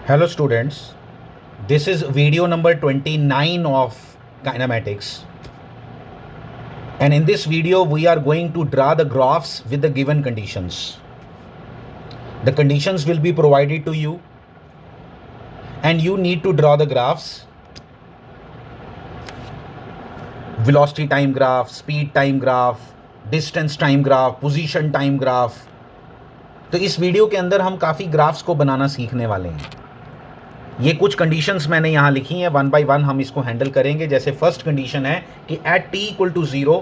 Hello students, this is video number 29 of kinematics, and in this video we are going to draw the graphs with the given conditions. The conditions will be provided to you and you need to draw the graphs: velocity time graph, speed time graph, distance time graph, position time graph. तो इस video के अंदर हम काफ़ी graphs को बनाना सीखने वाले हैं। ये कुछ कंडीशंस मैंने यहाँ लिखी हैं, वन बाय वन हम इसको हैंडल करेंगे। जैसे फर्स्ट कंडीशन है कि at t equal to 0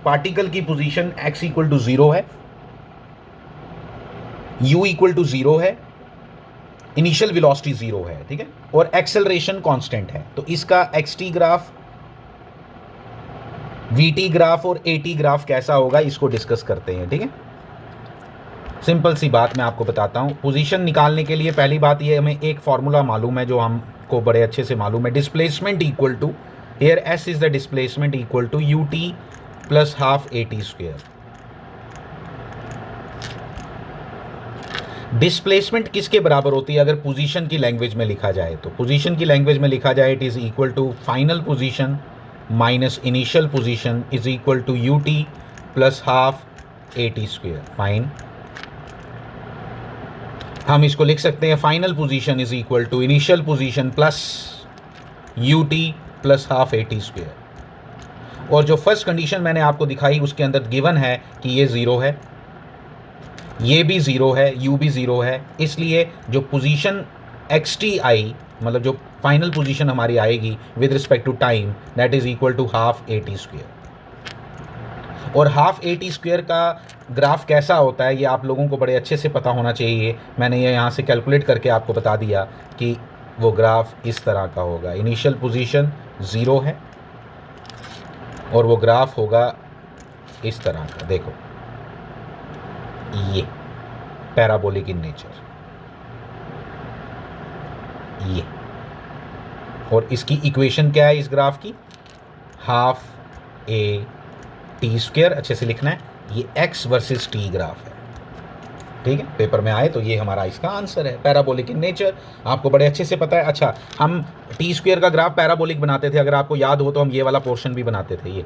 particle की पोजीशन x इक्वल टू 0 है, u इक्वल टू 0 है, इनिशियल वेलोसिटी 0 है, ठीक है, और एक्सेलरेशन कांस्टेंट है। तो इसका xt ग्राफ, vt ग्राफ और at ग्राफ कैसा होगा इसको डिस्कस करते हैं, ठीक है। सिंपल सी बात मैं आपको बताता हूँ। पोजीशन निकालने के लिए पहली बात ये, हमें एक फार्मूला मालूम है जो हमको बड़े अच्छे से मालूम है। Displacement equal to, here s is the displacement, equal to ut plus half at square. Displacement किसके बराबर होती है अगर पोजीशन की लैंग्वेज में लिखा जाए? तो पोजीशन की लैंग्वेज में लिखा जाए, it is equal to final position minus initial position is equal to ut plus half at square. Fine, हम इसको लिख सकते हैं final position is equal to initial position plus ut plus half at square. और जो first condition मैंने आपको दिखाई उसके अंदर गिवन है कि ये 0 है, ये भी 0 है, u भी 0 है, इसलिए जो पोजीशन xt आई, मतलब जो फाइनल पोजीशन हमारी आएगी with respect to time, that is equal to half at square. और हाफ at स्क्वायर का ग्राफ कैसा होता है ये आप लोगों को बड़े अच्छे से पता होना चाहिए। मैंने ये यहाँ से कैलकुलेट करके आपको बता दिया कि वो ग्राफ इस तरह का होगा। इनिशियल पोजीशन 0 है और वो ग्राफ होगा इस तरह का, देखो ये पैराबोलिक इन नेचर, ये। और इसकी इक्वेशन क्या है इस ग्राफ की? Half at square. अच्छे से लिखना है, ये x वर्सेस t ग्राफ है, ठीक है। पेपर में आए तो ये हमारा इसका आंसर है, पैराबोलिक इन नेचर। आपको बड़े अच्छे से पता है। अच्छा, हम t स्क्वायर का ग्राफ पैराबोलिक बनाते थे, अगर आपको याद हो तो हम ये वाला पोर्शन भी बनाते थे ये,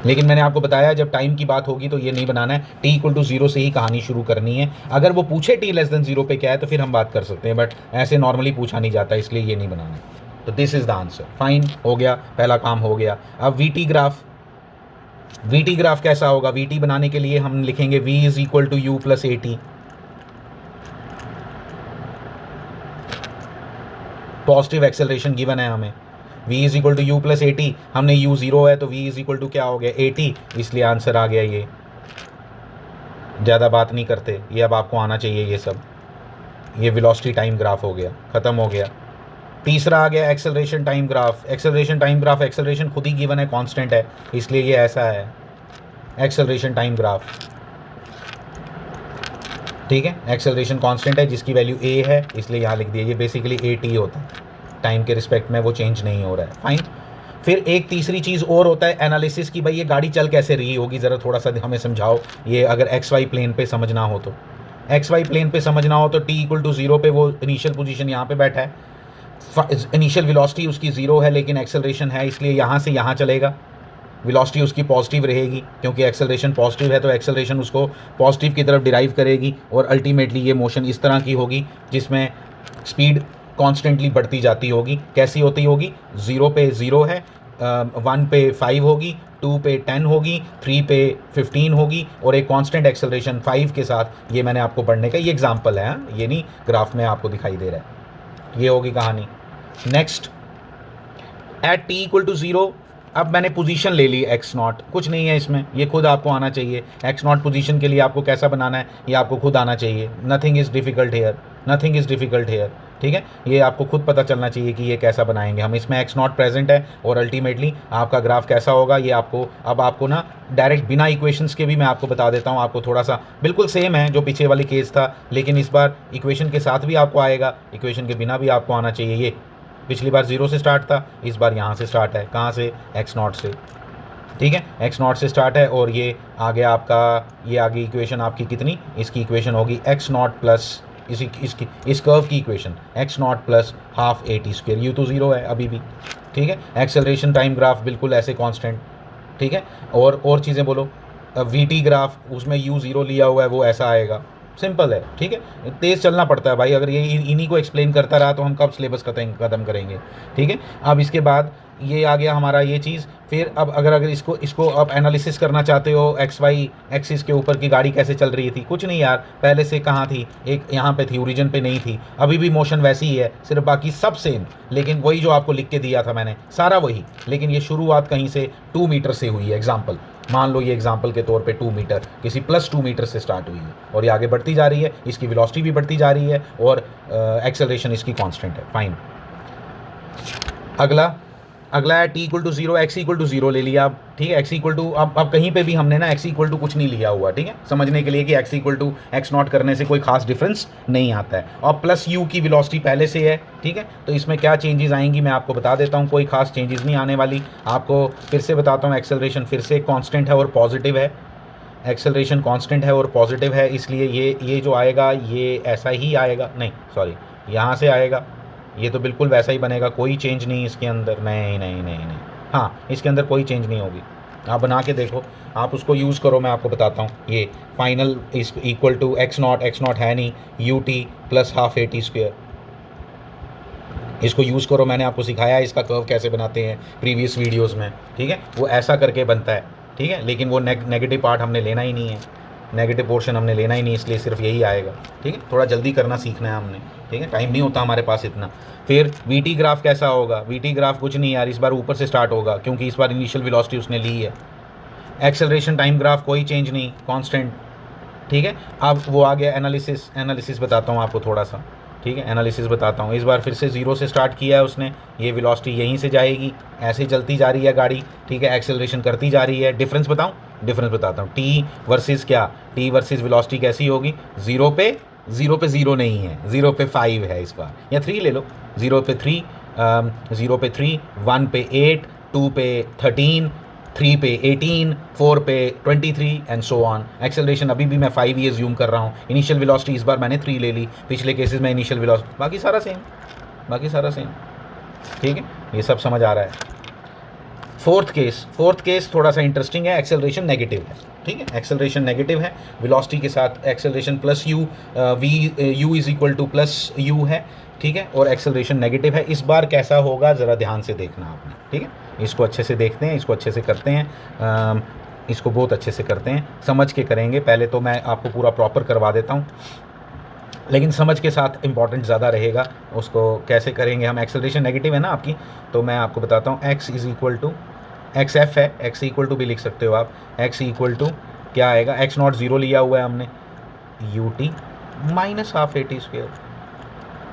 लेकिन मैंने आपको बताया जब टाइम की बात होगी तो ये नहीं बनाना है। t इक्वल टू 0 से ही कहानी शुरू करनी है। अगर वो पूछे t लेस देन 0 पे क्या है तो फिर हम बात कर सकते हैं, बट ऐसे नॉर्मली पूछा नहीं जाता, इसलिए ये नहीं बनाना है। तो this is the answer. Fine, हो गया, पहला काम हो गया। अब vt ग्राफ, vt ग्राफ कैसा होगा? vt बनाने के लिए हम लिखेंगे v is equal to u plus at। Positive acceleration given है हमें, v is equal to u plus at। हमने u 0 है तो v इज इक्वल टू क्या हो गया? at, इसलिए आंसर आ गया ये। ज़्यादा बात नहीं करते, ये अब आपको आना चाहिए ये सब। ये वेलोसिटी टाइम ग्राफ हो गया, ख़त्म हो गया। तीसरा आ गया acceleration time graph. Acceleration time graph, acceleration खुद ही गिवन है, कांस्टेंट है, इसलिए ये ऐसा है एक्सेलरेशन टाइम ग्राफ, ठीक है। एक्सेलरेशन कांस्टेंट है जिसकी वैल्यू a है, इसलिए यहाँ लिख दिया। ये बेसिकली at होता है, टाइम के रिस्पेक्ट में वो चेंज नहीं हो रहा है। फाइन। फिर एक तीसरी चीज़ और होता है एनालिसिस की, भाई ये गाड़ी चल कैसे रही होगी, ज़रा थोड़ा सा हमें समझाओ। ये अगर XY प्लेन पे समझना हो तो, XY प्लेन पे समझना हो तो t इक्वल टू 0 पे वो इनिशियल पोजीशन यहाँ पे बैठा है, इनिशियल वेलोसिटी उसकी 0 है लेकिन एक्सेलरेशन है, इसलिए यहाँ से यहाँ चलेगा। वेलोसिटी उसकी पॉजिटिव रहेगी क्योंकि एक्सेलरेशन पॉजिटिव है, तो एक्सेलरेशन उसको पॉजिटिव की तरफ डिराइव करेगी और अल्टीमेटली ये मोशन इस तरह की होगी जिसमें स्पीड कॉन्स्टेंटली बढ़ती जाती होगी। कैसी होती होगी? 0 पे 0 है, 1 पे 5 होगी, 2 पे 10 होगी, 3 पे 15 होगी और एक कांस्टेंट एक्सेलरेशन 5 के साथ। ये मैंने आपको पढ़ने का ये एग्जांपल है, ये नहीं ग्राफ में आपको दिखाई दे रहा है। ये होगी कहानी। Next, at t equal to 0, अब मैंने पोजीशन ले ली x0, कुछ नहीं है इसमें, ये खुद आपको आना चाहिए। x0 पोजीशन के लिए आपको कैसा बनाना है ये आपको खुद आना चाहिए। Nothing is difficult here, nothing is difficult here, ठीक है। ये आपको खुद पता चलना चाहिए कि ये कैसा बनाएंगे हम। इसमें x0 प्रेजेंट है और अल्टीमेटली आपका ग्राफ कैसा होगा ये आपको, अब आपको ना डायरेक्ट बिना इक्वेशंस के भी मैं आपको बता देता हूँ। आपको थोड़ा सा बिल्कुल सेम है जो पीछे वाली केस था, लेकिन इस बार इक्वेशन के साथ भी आपको आएगा, इक्वेशन के बिना भी आपको आना चाहिए। ये पिछली बार 0 से स्टार्ट था, इस बार यहाँ से स्टार्ट है। कहाँ से? x0 से, ठीक है। x0 से स्टार्ट है और ये आ गया आपका, ये आगे इक्वेशन आपकी कितनी? इसकी इक्वेशन होगी x0 प्लस इस कर्व की equation x not plus half A T square, you तो ज़ीरो है अभी भी, ठीक है। एक्सेलरेशन टाइम ग्राफ बिल्कुल ऐसे कांस्टेंट, ठीक है। और चीज़ें बोलो, वी टी ग्राफ उसमें यू ज़ीरो लिया हुआ है वो ऐसा आएगा, सिंपल है, ठीक है। तेज़ चलना पड़ता है भाई, अगर ये इन्हीं को एक्सप्लेन करता रहा तो हम कब सिलेबस ख़त्म करेंगे, ठीक है। अब इसके बाद ये आ गया हमारा ये चीज़। फिर अब अगर इसको अब एनालिसिस करना चाहते हो एक्स वाई एक्सिस के ऊपर की गाड़ी कैसे चल रही थी, कुछ नहीं यार, पहले से कहाँ थी, एक यहाँ पे थी, ओरिजिन पे नहीं थी, अभी भी मोशन वैसी ही है, सिर्फ बाकी सब सेम, लेकिन वही जो आपको लिख के दिया था मैंने सारा वही, लेकिन ये शुरुआत कहीं से 2 मीटर से हुई है। एग्जाम्पल मान लो, ये एग्जाम्पल के तौर पे 2 मीटर किसी +2 मीटर से स्टार्ट हुई है और ये आगे बढ़ती जा रही है, इसकी वेलोसिटी भी बढ़ती जा रही है और एक्सेलरेशन इसकी कांस्टेंट है, फाइन। अगला है t = 0, x = 0 ले लिया अब, ठीक है। x = अब कहीं पे भी हमने ना x = कुछ नहीं लिया हुआ, ठीक है, समझने के लिए कि x = x0 करने से कोई खास डिफरेंस नहीं आता है। और प्लस u की वेलोसिटी पहले से है, ठीक है, तो इसमें क्या चेंजेस आएंगी मैं आपको बता देता हूँ, कोई खास चेंजेस नहीं आने वाली। आपको फिर से बताता हूँ, एक्सेलरेशन फिर से कांस्टेंट है और पॉजिटिव है, एक्सेलरेशन कांस्टेंट है और पॉजिटिव है, इसलिए ये जो आएगा ये ऐसा ही आएगा, नहीं सॉरी, यहाँ से आएगा, ये तो बिल्कुल वैसा ही बनेगा, कोई चेंज नहीं इसके अंदर, नहीं, हाँ इसके अंदर कोई चेंज नहीं होगी। आप बना के देखो, आप उसको यूज़ करो, मैं आपको बताता हूँ। ये फाइनल इस इक्वल टू x0 है नहीं, U T plus half A T square, इसको यूज़ करो, मैंने आपको सिखाया है इसका कर्व कैसे बनाते हैं प्रीवियस वीडियोज़ में, ठीक है, वो ऐसा करके बनता है, ठीक है। लेकिन वो नेगेटिव पार्ट हमने लेना ही नहीं है, नेगेटिव पोर्शन हमने लेना ही नहीं, इसलिए सिर्फ यही आएगा, ठीक है। थोड़ा जल्दी करना सीखना है हमने, ठीक है, टाइम नहीं होता हमारे पास इतना। फिर वी टी ग्राफ कैसा होगा, वी टी ग्राफ कुछ नहीं यार, इस बार ऊपर से स्टार्ट होगा क्योंकि इस बार इनिशियल वेलोसिटी उसने ली है। एक्सेलरेशन टाइम ग्राफ कोई चेंज नहीं, कांस्टेंट, ठीक है। अब वो आ गया एनालिसिस बताता हूँ आपको थोड़ा सा, ठीक है, एनालिसिस बताता हूँ। इस बार फिर से 0 से स्टार्ट किया है उसने, ये वेलोसिटी यहीं से जाएगी, ऐसे चलती जा रही है गाड़ी, ठीक है, एक्सेलरेशन करती जा रही है। डिफरेंस बताता हूँ, टी वर्सेस वेलोसिटी कैसी होगी, 0 पे 0 नहीं है, 0 पे 5 है इस बार, या 3 ले लो, 0 पे 3, 1 पे 8, 2 पे 13, 3 पे 18, 4 पे 23 एंड सो ऑन। एक्सेलरेशन अभी भी मैं 5 ही ज़ूम कर रहा हूँ, इनिशियल वेलोसिटी इस बार मैंने 3 ले ली, पिछले केसेस में इनिशियल वेलोसिटी, बाकी सारा सेम, ठीक है, ये सब समझ आ रहा है। फोर्थ केस थोड़ा सा इंटरेस्टिंग है, एक्सेलरेशन नेगेटिव है, ठीक है, एक्सेलरेशन नेगेटिव है, वेलोसिटी के साथ acceleration plus you, you is equal two plus you है, ठीक है, और एक्सेलरेशन नेगेटिव है। इस बार कैसा होगा ज़रा ध्यान से देखना आपने, ठीक है, इसको अच्छे से देखते हैं, इसको अच्छे से करते हैं, इसको बहुत अच्छे से करते हैं, समझ के करेंगे। पहले तो मैं आपको पूरा प्रॉपर करवा देता हूँ, लेकिन समझ के साथ इम्पॉर्टेंट ज़्यादा रहेगा। उसको कैसे करेंगे हम, एक्सेलरेशन नेगेटिव है ना आपकी, तो मैं आपको बताता हूँ, x is equal to X F है, x इक्वल टू भी लिख सकते हो आप, x इक्वल टू क्या आएगा, x0 0 लिया हुआ है हमने, U T minus half A T square.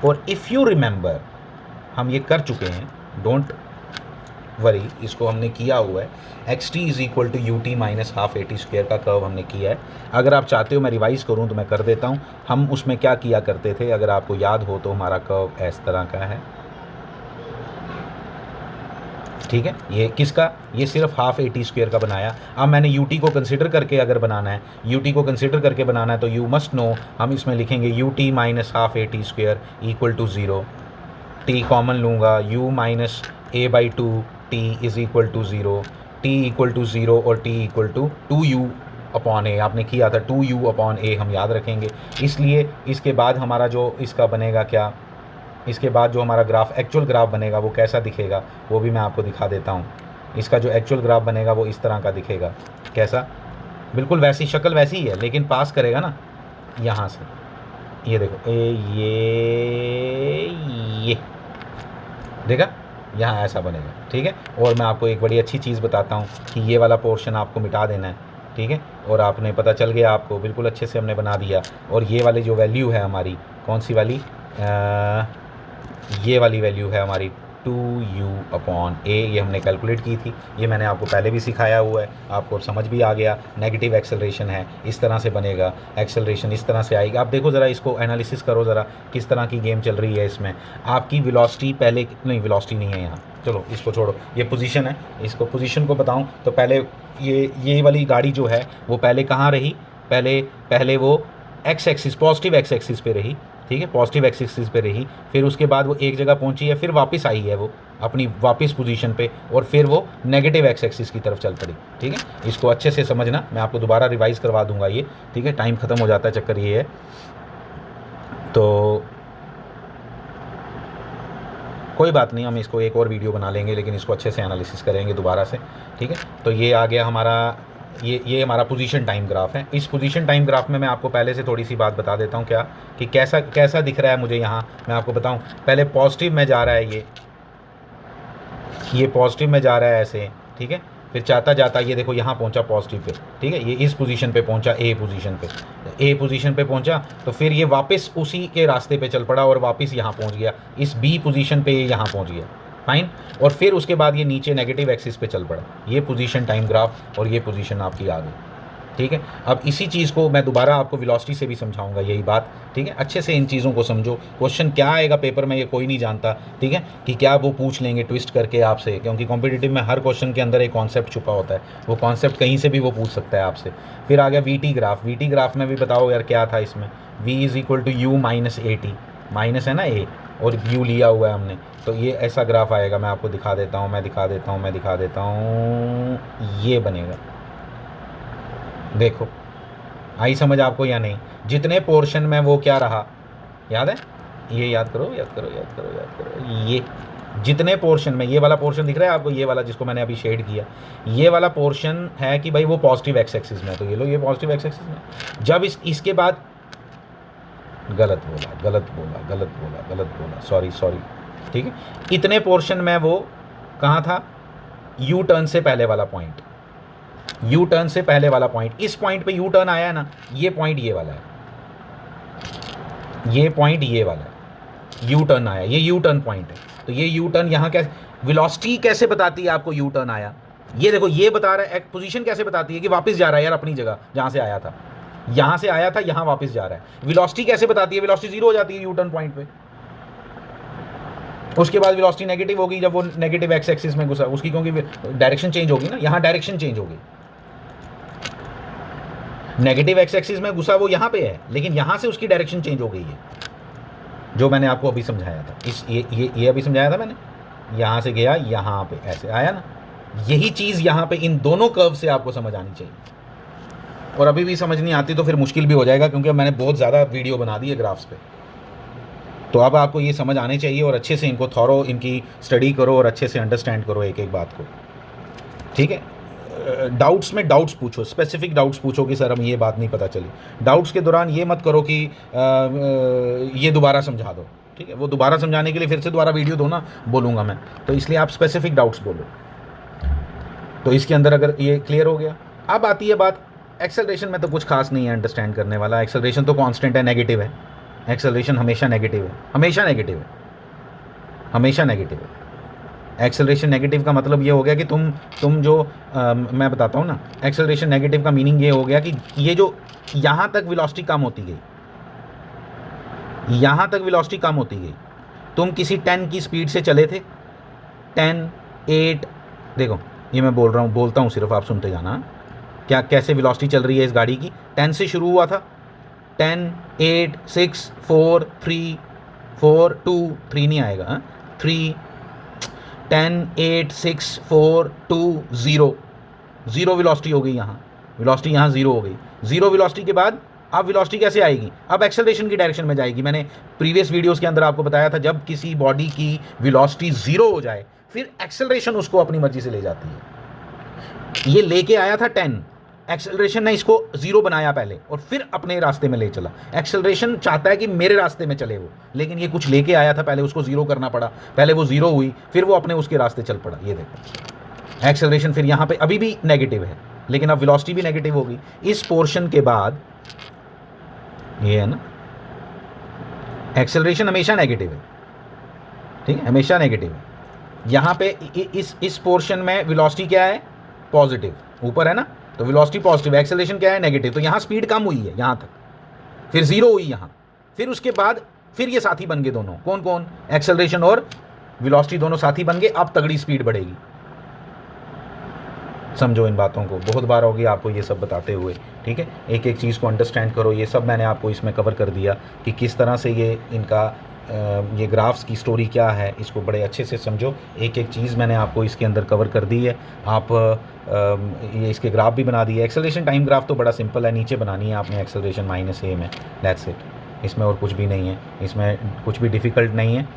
और इफ़ यू रिमेंबर हम ये कर चुके हैं, डोंट वरी, इसको हमने किया हुआ है, X T is equal to U T minus half A T square का कर्व हमने किया है। अगर आप चाहते हो मैं रिवाइज़ करूं तो मैं कर देता हूं, हम उसमें क्या किया करते थे, अगर आपको याद हो तो हमारा कर्व इस तरह का है, ठीक है, ये किसका, ये सिर्फ हाफ ए टी स्क्वेयर का बनाया। अब मैंने यू टी को कंसिडर करके अगर बनाना है, यू टी को कंसिडर करके बनाना है तो यू मस्ट नो, हम इसमें लिखेंगे u T minus half A T square equal to 0, t common लूँगा, u minus a by 2 t is equal to 0, t equal to 0 और t equal to 2u upon a, आपने किया था 2u upon ए, हम याद रखेंगे। इसलिए इसके बाद हमारा जो इसका बनेगा क्या, इसके बाद जो हमारा ग्राफ एक्चुअल ग्राफ बनेगा वो कैसा दिखेगा वो भी मैं आपको दिखा देता हूँ। इसका जो एक्चुअल ग्राफ बनेगा वो इस तरह का दिखेगा, कैसा, बिल्कुल वैसी शक्ल वैसी ही है, लेकिन पास करेगा ना यहाँ से, ये देखो ये देखा, यहाँ ऐसा बनेगा, ठीक है। और मैं आपको एक बड़ी अच्छी चीज़ बताता हूँ कि ये वाला पोर्शन आपको मिटा देना है, ठीक है, और आपने पता चल गया आपको, बिल्कुल अच्छे से हमने बना दिया। और ये वाली जो वैल्यू है हमारी, कौन सी वाली, ये वाली वैल्यू है हमारी 2u अपॉन ए, ये हमने कैलकुलेट की थी, ये मैंने आपको पहले भी सिखाया हुआ है, आपको समझ भी आ गया। नेगेटिव एक्सेलरेशन है, इस तरह से बनेगा, एक्सेलरेशन इस तरह से आएगी। आप देखो ज़रा, इसको एनालिसिस करो ज़रा, किस तरह की गेम चल रही है इसमें। आपकी वेलोसिटी पहले, नहीं वेलोसिटी नहीं है यहाँ, चलो इसको छोड़ो, ये पोजीशन है, इसको पोजीशन को बताऊँ तो पहले ये वाली गाड़ी जो है वो पहले कहाँ रही, पहले वो x axis, positive x axis पे रही, ठीक है, पॉजिटिव एक्स एक्सिस पे रही, फिर उसके बाद वो एक जगह पहुंची है, फिर वापस आई है वो अपनी वापस पोजीशन पे, और फिर वो नेगेटिव एक्स एक्सिस की तरफ चल पड़ी। ठीक है, इसको अच्छे से समझना, मैं आपको दोबारा रिवाइज करवा दूंगा ये। ठीक है, टाइम ख़त्म हो जाता है, चक्कर ये है। तो कोई बात नहीं, हम इसको एक और वीडियो बना लेंगे, लेकिन इसको अच्छे से एनालिसिस करेंगे दोबारा से। ठीक है, तो ये आ गया हमारा, ये हमारा पोजीशन टाइम ग्राफ है। इस पोजीशन टाइम ग्राफ में मैं आपको पहले से थोड़ी सी बात बता देता हूँ, क्या कि कैसा दिख रहा है मुझे यहाँ। मैं आपको बताऊँ, पहले पॉजिटिव में जा रहा है, ये पॉजिटिव में जा रहा है ऐसे। ठीक है, फिर जाता जाता ये देखो यहाँ पहुँचा पॉजिटिव पे। ठीक है, ये इस पोजीशन पे पहुँचा, ए पोजीशन पे पहुँचा, तो फिर ये वापस उसी के रास्ते पे चल पड़ा और वापस यहाँ पहुँच गया, इस बी पोजीशन पे यहाँ पहुँच गया। फाइन, और फिर उसके बाद ये नीचे नेगेटिव एक्सिस पे चल पड़ा। ये पोजीशन टाइम ग्राफ और ये पोजीशन आपकी आ गई। ठीक है, अब इसी चीज़ को मैं दोबारा आपको वेलोसिटी से भी समझाऊंगा, यही बात। ठीक है, अच्छे से इन चीज़ों को समझो। क्वेश्चन क्या आएगा पेपर में ये कोई नहीं जानता। ठीक है, कि क्या वो पूछ लेंगे ट्विस्ट करके आपसे, क्योंकि कॉम्पिटिटिव में हर क्वेश्चन के अंदर एक कॉन्सेप्ट छुपा होता है, वो कॉन्सेप्ट कहीं से भी वो पूछ सकता है आपसे। फिर आ गया वीटी ग्राफ में भी बताओ यार क्या था इसमें। v = u - at, माइनस है ना ए, और u लिया हुआ है हमने, तो ये ऐसा ग्राफ आएगा। मैं आपको दिखा देता हूँ, ये बनेगा। देखो आई समझ आपको या नहीं। जितने पोर्शन में वो क्या रहा, याद है, ये याद करो, ये जितने पोर्शन में, ये वाला पोर्शन दिख रहा है आपको, ये वाला जिसको मैंने अभी शेड किया, ये वाला पोर्शन है कि भाई वो पॉजिटिव एक्स एक्सिस में, तो ये लो, ये पॉजिटिव एक्स एक्सिस में। जब इसके बाद गलत बोला, सॉरी। ठीक है, इतने पोर्शन में वो कहाँ था, यू टर्न से पहले वाला पॉइंट, इस पॉइंट पे यू टर्न आया है ना, ये पॉइंट ये वाला है, यू टर्न आया, ये यू टर्न पॉइंट है। तो ये यू टर्न यहाँ कैसे, वेलोसिटी कैसे बताती है आपको यू टर्न आया, ये देखो, ये बता रहा है। पोजीशन कैसे बताती है कि वापस जा रहा है यार अपनी जगह जहाँ से आया था, यहाँ वापस जा रहा है। वेलोसिटी कैसे बताती है, वेलोसिटी 0 हो जाती है यू टर्न पॉइंट पे। उसके बाद वेलोसिटी नेगेटिव होगी जब वो नेगेटिव एक्स एक्सिस में घुसा, उसकी क्योंकि डायरेक्शन चेंज होगी ना, यहाँ डायरेक्शन चेंज होगी। नेगेटिव एक्स एक्सिस में घुसा वो यहाँ पे है, लेकिन यहाँ से उसकी डायरेक्शन चेंज हो गई है, जो मैंने आपको अभी समझाया था। ये अभी समझाया था मैंने, यहाँ से गया, यहाँ पे ऐसे आया ना। यही चीज़ यहाँ पे इन दोनों कर्व से आपको समझ आनी चाहिए, और अभी भी समझ नहीं आती तो फिर मुश्किल भी हो जाएगा, क्योंकि अब मैंने बहुत ज़्यादा वीडियो बना दी है ग्राफ्स पे। तो अब आपको ये समझ आने चाहिए, और अच्छे से इनको थॉरो इनकी स्टडी करो और अच्छे से अंडरस्टैंड करो एक एक बात को। ठीक है, डाउट्स में डाउट्स पूछो, स्पेसिफिक डाउट्स पूछो कि सर हम ये बात नहीं पता चली। डाउट्स के दौरान ये मत करो कि ये दोबारा समझा दो। ठीक है, वो दोबारा समझाने के लिए फिर से दोबारा वीडियो दो ना, बोलूँगा मैं, तो इसलिए आप स्पेसिफिक डाउट्स बोलो। तो इसके अंदर अगर ये क्लियर हो गया, अब आती है बात एक्सेलरेशन में। तो कुछ खास नहीं है अंडरस्टैंड करने वाला, एक्सेलरेशन तो कांस्टेंट है, नेगेटिव है। एक्सेलरेशन हमेशा नेगेटिव है, हमेशा नेगेटिव है। एक्सेलरेशन नेगेटिव का मतलब ये हो गया कि तुम जो मैं बताता हूँ ना, एक्सेलरेशन नेगेटिव का मीनिंग ये हो गया कि ये जो यहाँ तक वेलोसिटी कम होती गई, तुम किसी 10 की स्पीड से चले थे, 10, 8, देखो ये मैं बोलता हूँ सिर्फ आप सुनते जाना, क्या कैसे वेलोसिटी चल रही है इस गाड़ी की। 10 से शुरू हुआ था, 10, 8, 6, 4, 3, 4, 2, 3 नहीं आएगा, 3, 10, 8, 6, 4, 2, 0 वेलोसिटी हो गई यहाँ, वेलोसिटी यहाँ 0 हो गई। 0 वेलोसिटी के बाद अब वेलोसिटी कैसे आएगी, अब एक्सेलरेशन की डायरेक्शन में जाएगी। मैंने प्रीवियस वीडियोस के अंदर आपको बताया था, जब किसी बॉडी की वेलोसिटी 0 हो जाए, फिर एक्सेलरेशन उसको अपनी मर्जी से ले जाती है। ये लेके आया था 10, एक्सेलरेशन ने इसको 0 बनाया पहले, और फिर अपने रास्ते में ले चला। एक्सेलरेशन चाहता है कि मेरे रास्ते में चले वो, लेकिन ये कुछ लेके आया था पहले, उसको 0 करना पड़ा। पहले वो 0 हुई, फिर वो अपने उसके रास्ते चल पड़ा। ये देखो एक्सेलरेशन फिर यहाँ पे अभी भी नेगेटिव है, लेकिन अब वेलोसिटी भी नेगेटिव होगी। इस पोर्शन के बाद ये है ना, एक्सेलरेशन हमेशा नेगेटिव है, ठीक है, हमेशा नेगेटिव है। यहाँ पे इस पोर्शन में वेलोसिटी क्या है, पॉजिटिव, ऊपर है ना, तो वेलोसिटी पॉजिटिव, एक्सेलरेशन क्या है, नेगेटिव। तो यहाँ स्पीड कम हुई है यहाँ तक, फिर 0 हुई यहाँ, फिर उसके बाद फिर ये साथी बन गए दोनों, कौन कौन, एक्सेलरेशन और वेलोसिटी दोनों साथी बन गए। अब तगड़ी स्पीड बढ़ेगी, समझो इन बातों को, बहुत बार हो गया आपको ये सब बताते हुए, ठीक है। एक एक चीज़ को अंडरस्टैंड करो, ये सब मैंने आपको इसमें कवर कर दिया कि किस तरह से ये इनका ये ग्राफ्स की स्टोरी क्या है, इसको बड़े अच्छे से समझो। एक एक चीज़ मैंने आपको इसके अंदर कवर कर दी है। आप ये इसके ग्राफ भी बना दिए। एक्सेलरेशन टाइम ग्राफ तो बड़ा सिंपल है, नीचे बनानी है आपने एक्सेलरेशन माइनस ए में, दैट्स इट। इसमें और कुछ भी नहीं है, इसमें कुछ भी डिफ़िकल्ट नहीं है।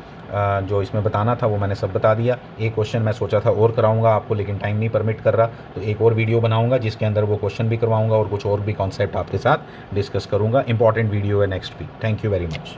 जो इसमें बताना था वो मैंने सब बता दिया। एक क्वेश्चन मैं सोचा था और कराऊंगा आपको, लेकिन टाइम नहीं परमिट कर रहा, तो एक और वीडियो बनाऊंगा जिसके अंदर वो क्वेश्चन भी करवाऊंगा और कुछ और भी कॉन्सेप्ट आपके साथ डिस्कस करूंगा। इंपॉर्टेंट वीडियो है next week. Thank you very much.